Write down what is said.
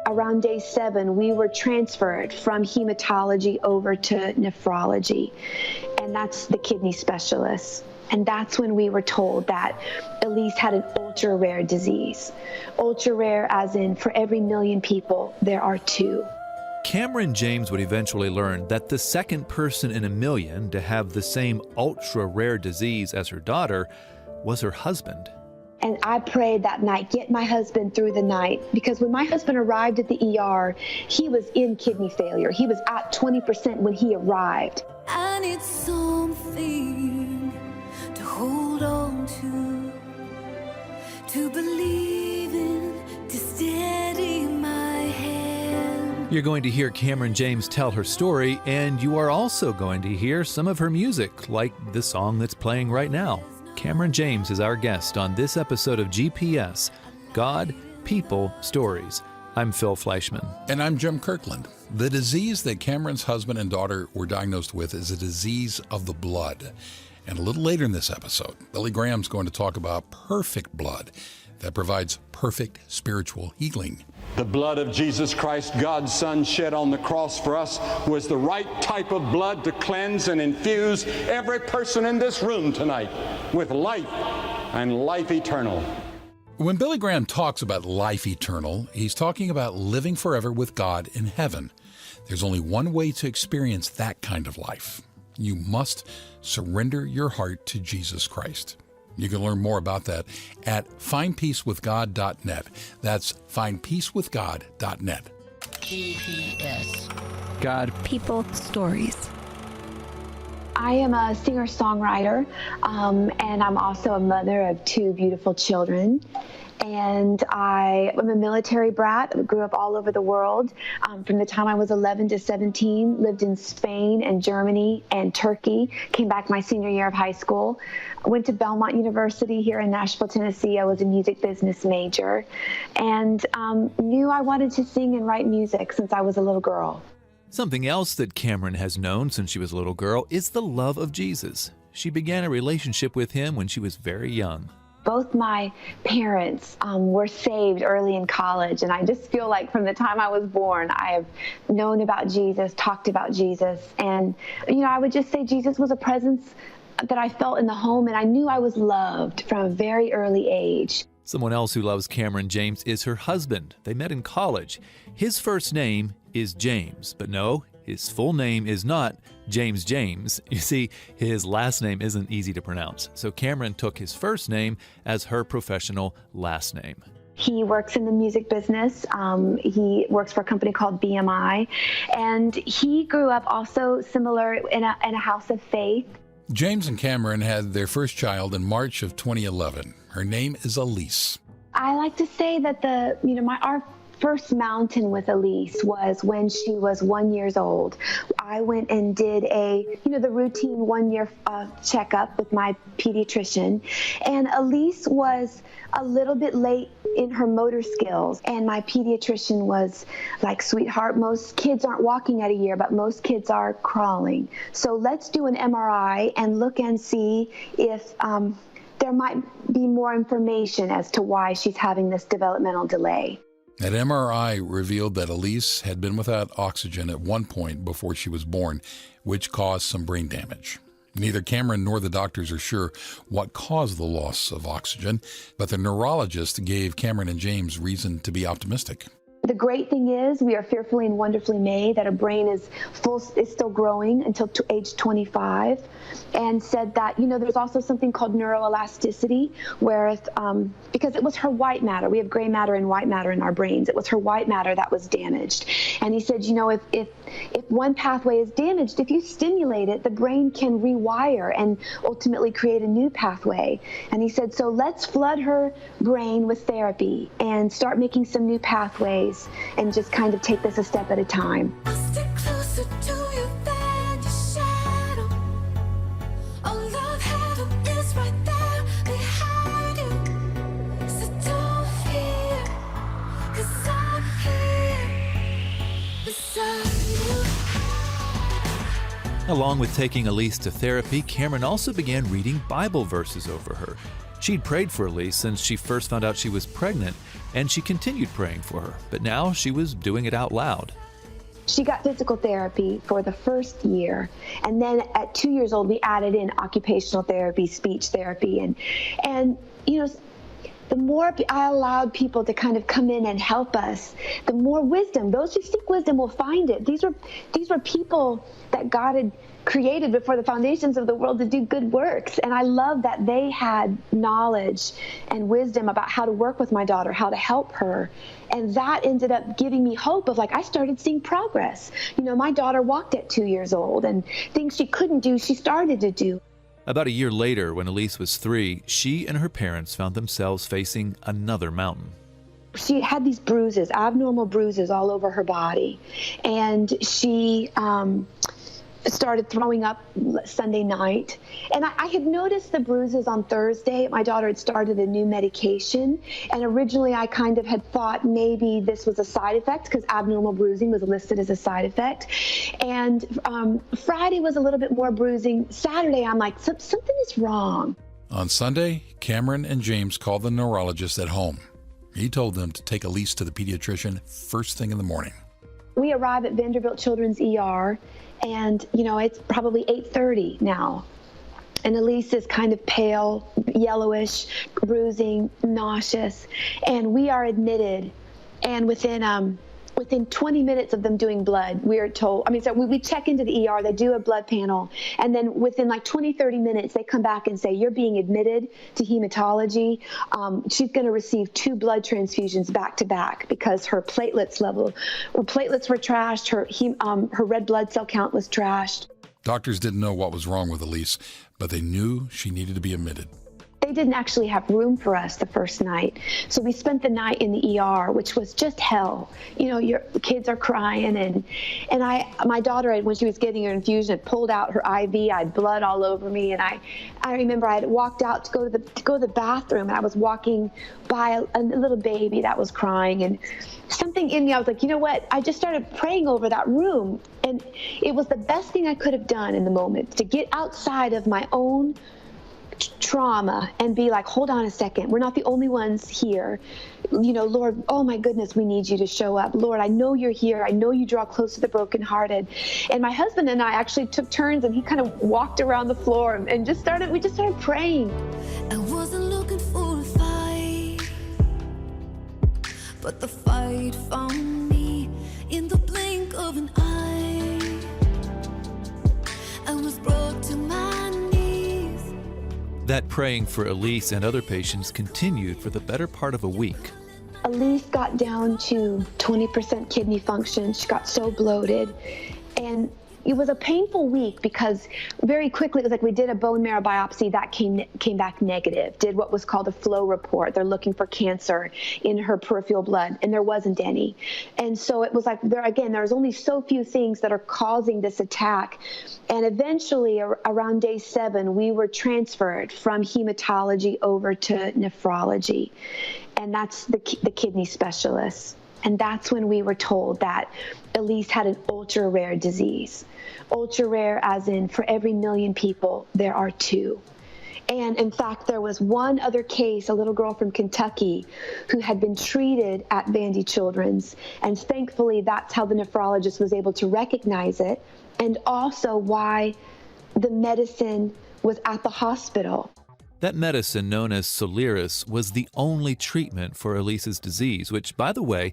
around day 7, we were transferred from hematology over to nephrology, and that's the kidney specialist. And that's when we were told that Elise had an ultra-rare disease. Ultra-rare as in for every million people, there are 2. Cameron James would eventually learn that the second person in a million to have the same ultra-rare disease as her daughter was her husband. And I prayed that night, get my husband through the night, because when my husband arrived at the ER, he was in kidney failure. He was at 20% when he arrived. I need something to hold on to believe in, to steady my hand. You're going to hear Cameron James tell her story, and you are also going to hear some of her music, like the song that's playing right now. Cameron James is our guest on this episode of GPS, God, People, Stories. I'm Phil Fleischman. And I'm Jim Kirkland. The disease that Cameron's husband and daughter were diagnosed with is a disease of the blood. And a little later in this episode, Billy Graham's going to talk about perfect blood that provides perfect spiritual healing. The blood of Jesus Christ, God's Son, shed on the cross for us was the right type of blood to cleanse and infuse every person in this room tonight with life and life eternal. When Billy Graham talks about life eternal, he's talking about living forever with God in heaven. There's only one way to experience that kind of life. You must surrender your heart to Jesus Christ. You can learn more about that at findpeacewithgod.net. That's findpeacewithgod.net. GPS. God. People. Stories. I am a singer-songwriter, and I'm also a mother of 2 beautiful children. And I am a military brat. I grew up all over the world. From the time I was 11 to 17, lived in Spain and Germany and Turkey, came back my senior year of high school. I went to Belmont University here in Nashville, Tennessee. I was a music business major and knew I wanted to sing and write music since I was a little girl. Something else that Cameron has known since she was a little girl is the love of Jesus. She began a relationship with him when she was very young. Both my parents were saved early in college, and I just feel like from the time I was born, I have known about Jesus, talked about Jesus, and, I would just say Jesus was a presence that I felt in the home, and I knew I was loved from a very early age. Someone else who loves Cameron James is her husband. They met in college. His first name is James, but no, his full name is not James James. You see, his last name isn't easy to pronounce, so Cameron took his first name as her professional last name. He works in the music business. He works for a company called BMI, and he grew up also similar in a house of faith. James and Cameron had their first child in March of 2011. Her name is Elise. I like to say that our first mountain with Elise was when she was 1 year old. I went and did the routine 1 year checkup with my pediatrician, and Elise was a little bit late in her motor skills, and my pediatrician was like, sweetheart, most kids aren't walking at a year, but most kids are crawling. So let's do an MRI and look and see if there might be more information as to why she's having this developmental delay. That MRI revealed that Elise had been without oxygen at one point before she was born, which caused some brain damage. Neither Cameron nor the doctors are sure what caused the loss of oxygen, but the neurologist gave Cameron and James reason to be optimistic. The great thing is we are fearfully and wonderfully made, that a brain is still growing until age 25, and said that, there's also something called neuroelasticity, where because it was her white matter, we have gray matter and white matter in our brains, it was her white matter that was damaged. And he said, if one pathway is damaged, if you stimulate it, the brain can rewire and ultimately create a new pathway. And he said, so let's flood her brain with therapy and start making some new pathways, and just kind of take this a step at a time. Stick closer to you than your shadow. Oh, love, heaven is right there behind you. So don't fear, 'cause I'm here beside you. Along with taking Elise to therapy, Cameron also began reading Bible verses over her. She'd prayed for Elise since she first found out she was pregnant, and she continued praying for her, but now she was doing it out loud. She got physical therapy for the first year, and then at 2 years old, we added in occupational therapy, speech therapy, and you know, the more I allowed people to kind of come in and help us, the more wisdom. Those who seek wisdom will find it. These were people that God had created before the foundations of the world to do good works. And I love that they had knowledge and wisdom about how to work with my daughter, how to help her. And that ended up giving me hope of, like, I started seeing progress. You know, my daughter walked at 2 years old, and things she couldn't do, she started to do. About a year later, when Elise was 3, she and her parents found themselves facing another mountain. She had these bruises, abnormal bruises all over her body. And she started throwing up Sunday night. And I had noticed the bruises on Thursday. My daughter had started a new medication. And originally I kind of had thought maybe this was a side effect, because abnormal bruising was listed as a side effect. And Friday was a little bit more bruising. Saturday, I'm like, something is wrong. On Sunday, Cameron and James called the neurologist at home. He told them to take Elise to the pediatrician first thing in the morning. We arrive at Vanderbilt Children's ER, and, you know, it's probably 8:30 now. And Elise is kind of pale, yellowish, bruising, nauseous. And we are admitted. And within 20 minutes of them doing blood, we are told, we check into the ER, they do a blood panel. And then within like 20, 30 minutes, they come back and say, you're being admitted to hematology. She's going to receive 2 blood transfusions back to back because her platelets were trashed. Her red blood cell count was trashed. Doctors didn't know what was wrong with Elise, but they knew she needed to be admitted. They didn't actually have room for us the first night. So we spent the night in the ER, which was just hell. You know, your kids are crying, and my daughter, when she was getting her infusion, had pulled out her IV. I had blood all over me, and I remember I had walked out to go to the bathroom, and I was walking by a little baby that was crying, and something in me, I was like, you know what? I just started praying over that room, and it was the best thing I could have done in the moment, to get outside of my own trauma and be like, hold on a second, we're not the only ones here. You know, Lord, oh my goodness, we need you to show up. Lord, I know you're here. I know you draw close to the brokenhearted. And my husband and I actually took turns, and he kind of walked around the floor and we just started praying. I wasn't looking for a fight, but the fight found me in the blink of an eye. I was brought to my knees. That praying for Elise and other patients continued for the better part of a week. Elise got down to 20% kidney function. She got so bloated. And it was a painful week because very quickly, it was like we did a bone marrow biopsy that came back negative, did what was called a flow report. They're looking for cancer in her peripheral blood, and there wasn't any. And so it was like, there's only so few things that are causing this attack. And eventually, around day 7, we were transferred from hematology over to nephrology. And that's the kidney specialist. And that's when we were told that Elise had an ultra-rare disease. Ultra-rare as in, for every 1 million people, there are 2. And in fact, there was one other case, a little girl from Kentucky, who had been treated at Vandy Children's. And thankfully, that's how the nephrologist was able to recognize it, and also why the medicine was at the hospital. That medicine, known as Soliris, was the only treatment for Elise's disease, which, by the way,